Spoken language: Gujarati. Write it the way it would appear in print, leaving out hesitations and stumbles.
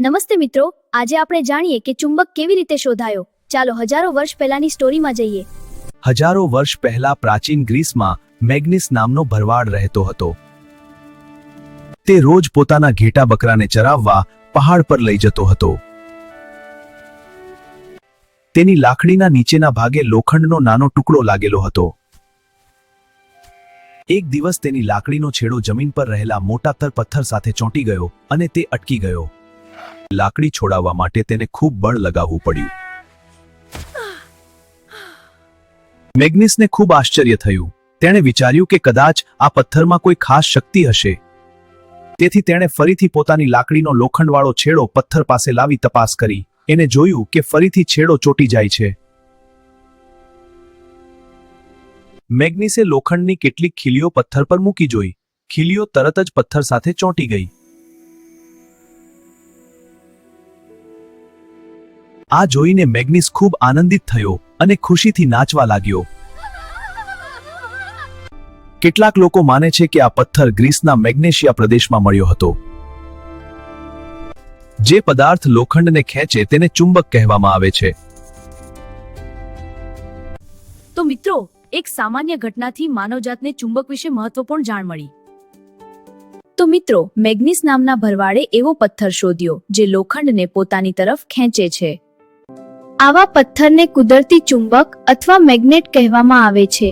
નમસ્તે મિત્રો, આજે આપણે જાણીએ કે ચુંબક કેવી રીતે શોધાયો. ચાલો હજારો વર્ષ પહેલાની સ્ટોરીમાં જઈએ. હજારો વર્ષ પહેલા પ્રાચીન ગ્રીસમાં મેગ્નીસ નામનો ભરવાડ રહેતો હતો. તે રોજ પોતાના ઘેટા બકરાને ચરાવવા પહાડ પર લઈ જતો હતો. તેની લાકડીના નીચેના ભાગે લોખંડનો નાનો ટુકડો લાગેલો હતો. એક દિવસ તેની લાકડીનો છેડો જમીન પર રહેલા મોટા પથ્થર સાથે ચોંટી ગયો અને તે અટકી ગયો. લાકડી છોડાવવા માટે તેને ખૂબ બળ લગાવવું પડ્યું. મેગ્નીસને ખૂબ આશ્ચર્ય થયું. તેણે વિચાર્યું કે કદાચ આ પથ્થરમાં કોઈ ખાસ શક્તિ હશે. તેથી તેણે ફરીથી પોતાની લાકડીનો લોખંડવાળો છેડો પથ્થર પાસે લાવી તપાસ કરી. એને જોયું કે ફરીથી છેડો ચોંટી જાય છે. મેગ્નીસે લોખંડની કેટલીક ખીલીઓ પથ્થર પર મૂકી જોઈ. ખીલીઓ તરત જ પથ્થર સાથે ચોંટી ગઈ. આ જોઈને મેગ્નીસ ખૂબ આનંદિત થયો અને ખુશીથી નાચવા લાગ્યો. કેટલાક લોકો માને છે કે આ પથ્થર ગ્રીસના મેગ્નેશિયા પ્રદેશમાં મળ્યો હતો. જે પદાર્થ લોખંડને ખેંચે તેને ચુંબક કહેવામાં આવે છે. તો મિત્રો, એક સામાન્ય ઘટનાથી માનવજાતને ચુંબક વિશે મહત્વપૂર્ણ જાણ મળી. તો મિત્રો, મેગ્નીસ નામના ભરવાડે એવો પથ્થર શોધ્યો જે લોખંડને પોતાની તરફ ખેંચે છે. આવા પથ્થરને કુદરતી ચુંબક અથવા મેગ્નેટ કહેવામાં આવે છે.